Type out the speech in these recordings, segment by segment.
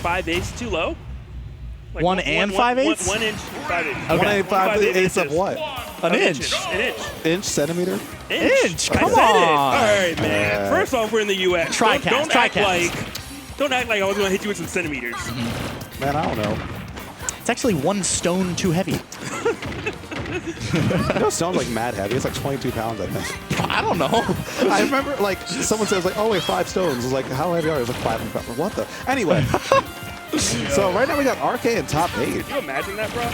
5/8 too low. Like 1 and 5/8? 1 inch, 5/8. Okay. 1/8 of what? An inch. An inch. Inch, centimeter? Inch. Come I said it. on. All right, man. First off, we're in the U.S. Tricast. Don't act like I was going to hit you with some centimeters. Man, I don't know. It's actually 1 stone too heavy. You know, stone's like mad heavy. It's like 22 pounds, I think. I don't know. I remember, like, someone says, like, oh, wait, 5 stones. I was like, how heavy are they? It was like 5 pounds. What the? Anyway. So right now we got RK in top 8. Can you imagine that, bro?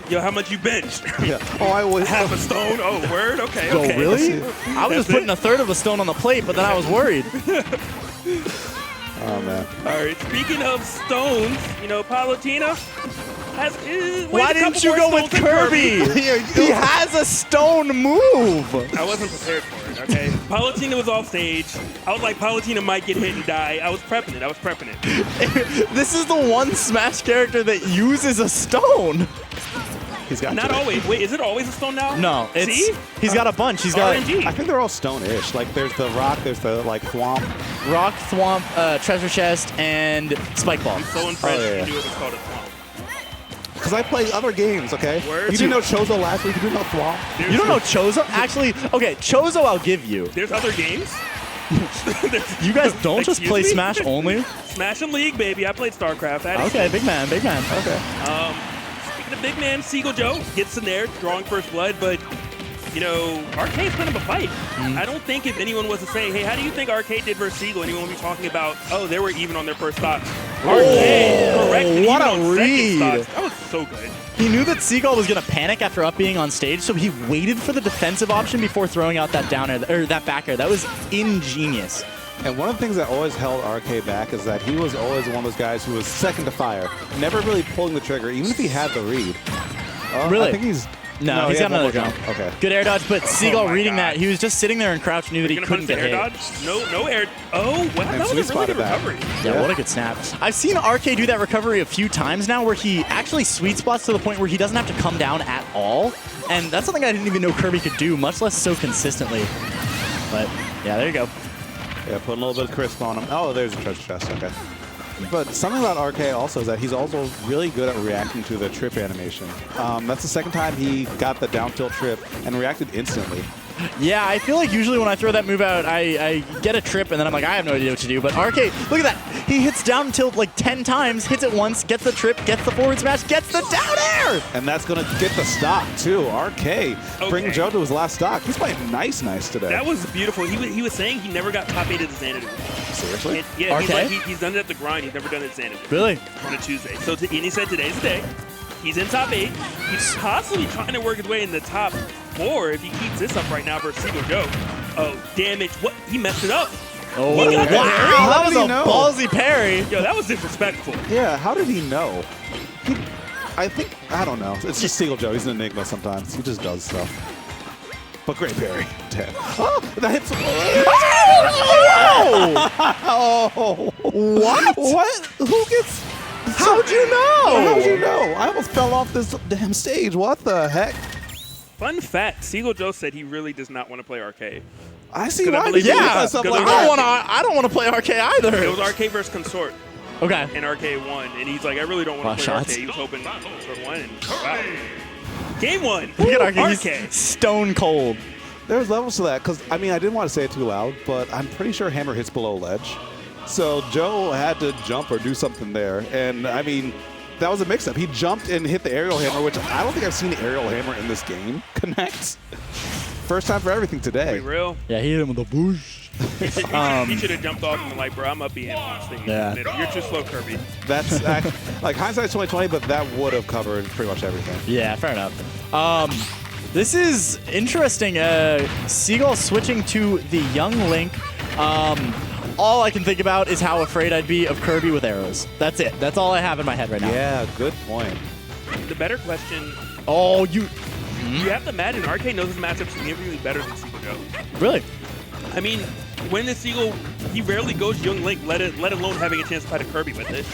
Yo, how much you benched? Yeah. Oh, I was half a stone. Oh, word. Okay. Oh, Okay. really? I was just putting a third of a stone on the plate, but then I was worried. Oh, man. All right. Speaking of stones, you know, Palutina has. Why didn't you go with Kirby? He has a stone move. I wasn't prepared for it. Okay. Palutina was off stage. I was like, Palutina might get hit and die. I was prepping it. This is the one Smash character that uses a stone. He's got Not always. Wait, is it always a stone now? No, it's See? he's got a bunch. He's got RNG. I think they're all stone-ish. Like, there's the rock, there's the, like, thwomp. rock, thwomp, treasure chest, and spike ball. I'm so impressed yeah. you knew it was called a thwomp. Because I play other games, okay? Word. You didn't know Chozo last week. You didn't know thwomp. You don't know Chozo? Actually, okay, Chozo I'll give you. There's other games? You guys don't just Excuse play me? Smash only? Smash and League, baby. I played StarCraft. Okay, big man, big man. Okay. Speaking of big man, Seagull Joe gets in there, drawing first blood, but, you know, Arcade's put him a fight. I don't think if anyone was to say, hey, how do you think Arcade did versus Seagull, anyone would be talking about, oh, they were even on their first stocks. Arcade, correct. What even a on second read. stocks. That was so good. He knew that Seagull was going to panic after up being on stage, so he waited for the defensive option before throwing out that down air, or that back air. That was ingenious. And one of the things that always held RK back is that he was always one of those guys who was second to fire, never really pulling the trigger, even if he had the read. Really? I think he's... No, he's he got had one another more jump. Okay. Good air dodge, but Seagull my reading God. that, he was just sitting there and crouched, knew that he Gonna couldn't punish get the air hit. dodge? No air. Oh, wow. That was sweet a really spotted good that. recovery. Yeah, what a good snap. I've seen RK do that recovery a few times now where he actually sweet spots to the point where he doesn't have to come down at all. And that's something I didn't even know Kirby could do, much less so consistently. But, yeah, there you go. Yeah, put a little bit of crisp on him. Oh, there's a treasure chest. Okay. But something about RK also is that he's also really good at reacting to the trip animation. That's the second time he got the down tilt trip and reacted instantly. Yeah, I feel like usually when I throw that move out, I get a trip and then I'm like, I have no idea what to do. But RK, look at that. He hits down tilt like 10 times, hits it once, gets the trip, gets the forward smash, gets the down air! And that's going to get the stock, too. RK bringing Joe to his last stock. He's playing nice today. That was beautiful. He was saying he never got top 8 at the Xanadu. Seriously? Yeah, he's, RK? like, he's done it at the grind. He's never done it at Xanadu. Really? On a Tuesday. So and he said today's the day. He's in top 8. He's possibly trying to work his way in the top 4 if he keeps this up right now versus Seagull Joe. Oh, damage. What? He messed it up. Oh, He got the wow. parry? How That did was he a know? ballsy parry. Yo, that was disrespectful. Yeah, how did he know? I think, I don't know. It's just Seagull Joe. He's an enigma sometimes. He just does stuff. But great parry. Damn. Oh, that hits. Oh! What? What? Who gets... How'd you know? How'd you know? I almost fell off this damn stage. What the heck? Fun fact, Seagull Joe said he really does not want to play arcade. I see Could I why believe they do it? Yeah, stuff Good like luck. that. I don't want to play RK either. It was arcade versus Consort, Okay. and arcade won. And he's like, I really don't want to play shots. arcade. He was hoping Consort won, and wow. Game 1. Look at RK. Arcade. He's stone cold. There's levels to that, because, I mean, I didn't want to say it too loud, but I'm pretty sure Hammer hits below ledge. So Joe had to jump or do something there. And, I mean, that was a mix-up. He jumped and hit the aerial hammer, which I don't think I've seen the aerial hammer in this game connect. First time for everything today. Be real. Yeah, he hit him with a boosh. He should have jumped off and been like, bro, I'm up being on stage. Yeah. You're too slow, Kirby. That's like hindsight's 2020, but that would have covered pretty much everything. Yeah, fair enough. This is interesting. Seagull switching to the young Link. All I can think about is how afraid I'd be of Kirby with arrows. That's it. That's all I have in my head right now. Yeah, good point. The better question, Oh, you you have to imagine Arcade knows his matchup significantly better than Seagull Joe. really? I mean, when the Seagull, he rarely goes young Link, let alone having a chance to fight a Kirby with it.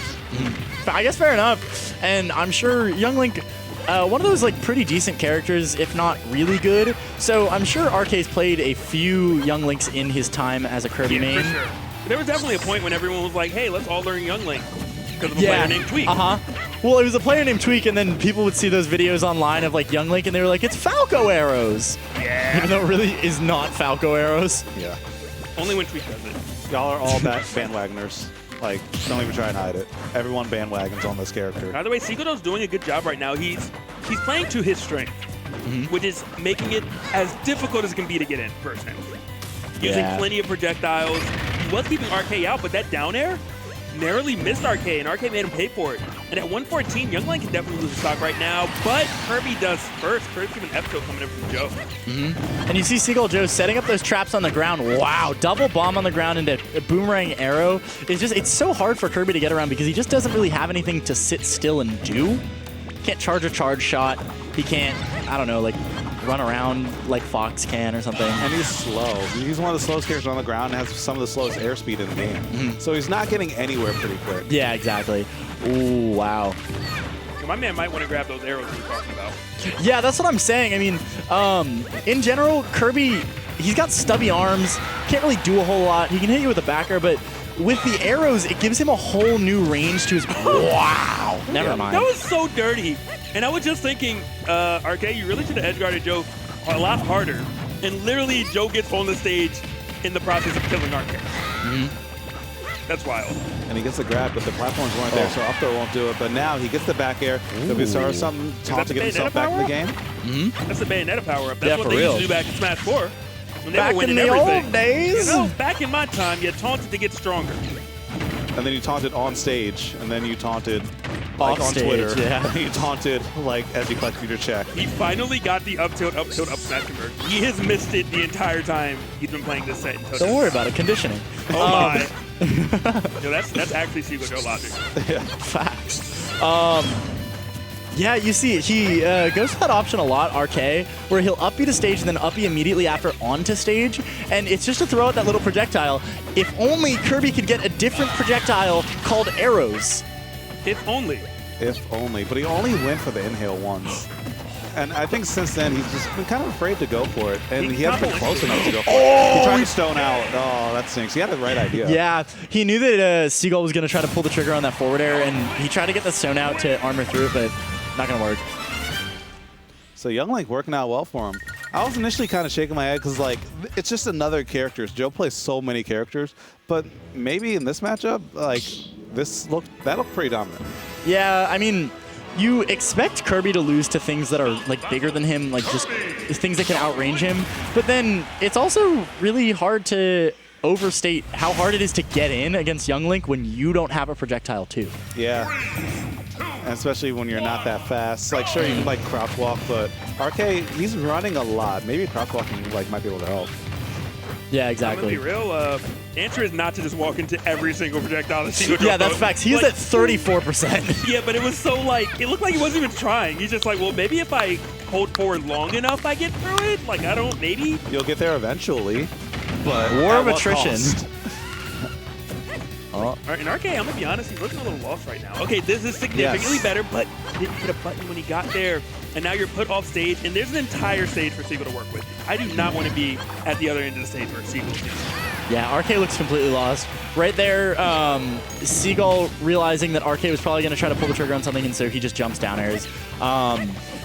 I guess fair enough. And I'm sure young Link, one of those like pretty decent characters, if not really good. So I'm sure RK's played a few young Links in his time as a Kirby main. For sure. There was definitely a point when everyone was like, hey, let's all learn young Link. because of a player named Tweak. Well, it was a player named Tweak, and then people would see those videos online of like Young Link, and they were like, "It's Falco arrows." Yeah. Even though it really is not Falco arrows. Yeah. Only when Tweak does it. Y'all are all bandwagoners. Like, don't even try and hide it. Everyone bandwagons on this character. By the way, Seagull's doing a good job right now. He's playing to his strength, which is making it as difficult as it can be to get in first hand. Using plenty of projectiles. He was keeping RK out, but that down air narrowly missed RK, and RK made him pay for it. And at 114, Young Link can definitely lose the stock right now, but Kirby does first. Kirby's even F-tilt coming in from Joe. And you see Seagull Joe setting up those traps on the ground. Wow, double bomb on the ground into a boomerang arrow. It's so hard for Kirby to get around because he just doesn't really have anything to sit still and do. Can't charge a charge shot. He can't, I don't know, like run around like Fox can or something. And he's slow. He's one of the slowest characters on the ground and has some of the slowest airspeed in the game. So he's not getting anywhere pretty quick. Yeah, exactly. Ooh, wow. My man might want to grab those arrows we were talking about. Yeah, that's what I'm saying. I mean, in general, Kirby, he's got stubby arms. Can't really do a whole lot. He can hit you with a backer, but with the arrows, it gives him a whole new range to his... Wow. Never mind. That was so dirty. And I was just thinking, RK, you really should have edge guarded Joe a lot harder. And literally, Joe gets on the stage in the process of killing RK. That's wild. And he gets the grab, but the platforms weren't there, so up throw won't do it. But now he gets the back air. There'll be sort of something taught to get himself back in the game. That's the Bayonetta power-up. That's what they used to do back in Smash 4. When they Back were winning in the everything. old days. You know, back in my time, you taunted to get stronger. And then you taunted on stage, and then you taunted like on stage, Twitter. yeah. And you taunted like as you collected your check. He finally got the up tilt, up smash conversion. He has missed it the entire time he's been playing this set. Don't worry about it. Conditioning. Oh my. Yo, that's actually Seagull Joe logic. Yeah. Facts. Yeah, you see, he goes for that option a lot, RK, where he'll up B to stage and then up B immediately after onto stage, and it's just to throw out that little projectile. If only Kirby could get a different projectile called arrows. If only. If only. But he only went for the inhale once. And I think since then, he's just been kind of afraid to go for it. And he hasn't been close enough to go for it. He tried to stone out. Oh, that stinks. He had the right idea. Yeah, he knew that Seagull was going to try to pull the trigger on that forward air, and he tried to get the stone out to armor through it, but not going to work. So Young Link working out well for him. I was initially kind of shaking my head because, like, it's just another character. Joe plays so many characters, but maybe in this matchup, like, that looked pretty dominant. Yeah, I mean, you expect Kirby to lose to things that are like bigger than him, like just things that can outrange him. But then it's also really hard to overstate how hard it is to get in against Young Link when you don't have a projectile too. Yeah. And especially when you're not that fast. Like, sure, you can like crouch walk, but RK, he's running a lot. Maybe crouch walking like might be able to help. Yeah, I'm exactly. gonna be real. Answer is not to just walk into every single projectile that Seagull Joe Yeah, that's throws. facts. He's Like, at 34%. Yeah, but it was so like, it looked like he wasn't even trying. He's just like, well, maybe if I hold forward long enough, I get through it. Like, I don't, maybe. You'll get there eventually, but War at of what attrition. cost? All right, in RK, I'm gonna be honest, he's looking a little lost right now. Okay, this is significantly better, but didn't hit a button when he got there. And now you're put off stage, and there's an entire stage for Seagull to work with. I do not want to be at the other end of the stage where Seagull is. Yeah, RK looks completely lost. Right there, Seagull realizing that RK was probably going to try to pull the trigger on something, and so he just jumps down airs.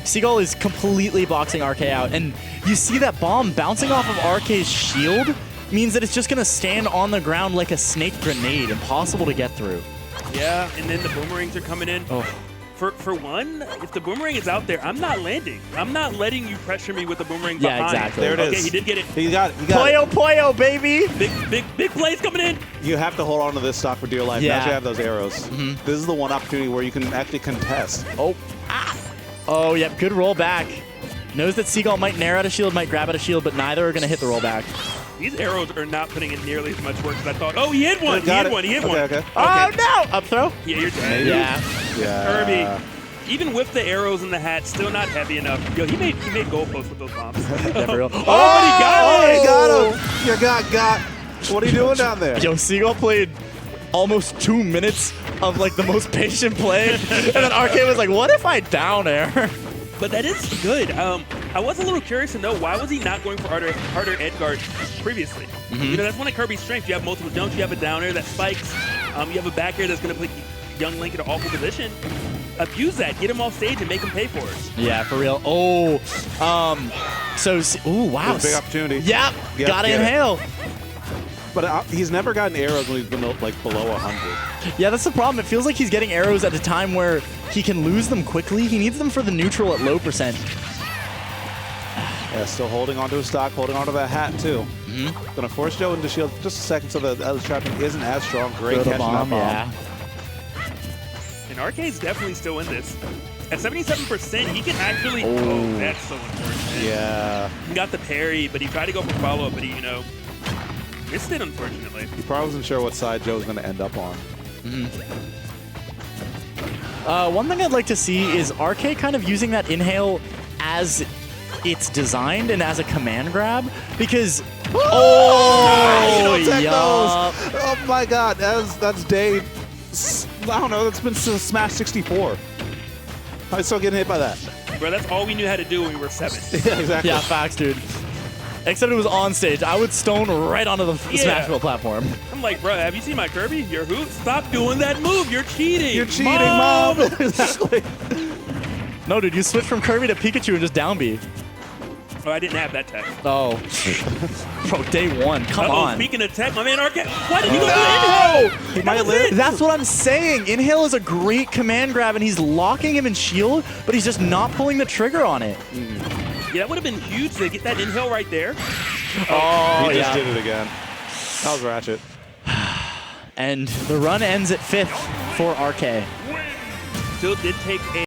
Seagull is completely boxing RK out, and you see that bomb bouncing off of RK's shield means that it's just going to stand on the ground like a snake grenade, impossible to get through. Yeah, and then the boomerangs are coming in. Oh. For one, if the boomerang is out there, I'm not landing. I'm not letting you pressure me with the boomerang behind. Yeah, exactly. There it is. Okay, he did get it. He got it. Poyo, Poyo, baby! Big plays coming in. You have to hold on to this stock for dear life. Yeah. Now you have those arrows. This is the one opportunity where you can actually contest. Oh. Ah. Oh, yep, good roll back. Knows that Seagull might nair out a shield, might grab at a shield, but neither are going to hit the rollback. These arrows are not putting in nearly as much work as I thought. Oh, he hit one. He Got hit it. one. He hit Okay, one. okay. Oh, no! Up throw? Yeah, you're dead. Yeah. Yeah. Kirby, even with the arrows in the hat, still not heavy enough. Yo, he made goalposts with those bombs. Yeah, for real. Oh, but he got it. He got him. You got. What are you doing down there? Yo, Seagull played almost 2 minutes of like the most patient play, and then RK was like, "What if I down air?" But that is good. I was a little curious to know why was he not going for harder edge guard previously. You know, that's one of Kirby's strengths. You have multiple jumps. You have a down air that spikes. You have a back air that's going to young Link in an awful position. Abuse that, get him off stage and make him pay for it. Yeah, for real. Oh, ooh, wow. Big opportunity. Yep, gotta inhale. But he's never gotten arrows when he's been like below 100. Yeah, that's the problem. It feels like he's getting arrows at a time where he can lose them quickly. He needs them for the neutral at low percent. Yeah, still holding onto his stock, holding onto that hat too. Gonna force Joe into shield just a second so the other trapping isn't as strong. Great catching that bomb. Yeah. And Arcade's definitely still in this. At 77%, he can actually. Oh, that's so unfortunate. Yeah. He got the parry, but he tried to go for follow-up, but he, missed it, unfortunately. He probably wasn't sure what side Joe was going to end up on. One thing I'd like to see is RK kind of using that inhale as it's designed and as a command grab, because Oh my God, that's Dave. I don't know. That's been Smash 64. I'm still getting hit by that. Bro, that's all we knew how to do when we were 7. Yeah, exactly. Yeah, facts, dude. Except it was on stage. I would stone right onto the Smashville platform. I'm like, bro, have you seen my Kirby? Your who? Stop doing that move. You're cheating. You're cheating, Mom. Exactly. No, dude, you switched from Kirby to Pikachu and just down B. Oh, I didn't have that tech. Oh. Bro, day one. Come on. Speaking of tech, my man Arcade. Why did you go to inhale? He might live. That's what I'm saying. Inhale is a great command grab, and he's locking him in shield, but he's just not pulling the trigger on it. Yeah, that would have been huge to get that inhale right there. He just did it again. That was ratchet. And the run ends at 5th for RK. Still did take a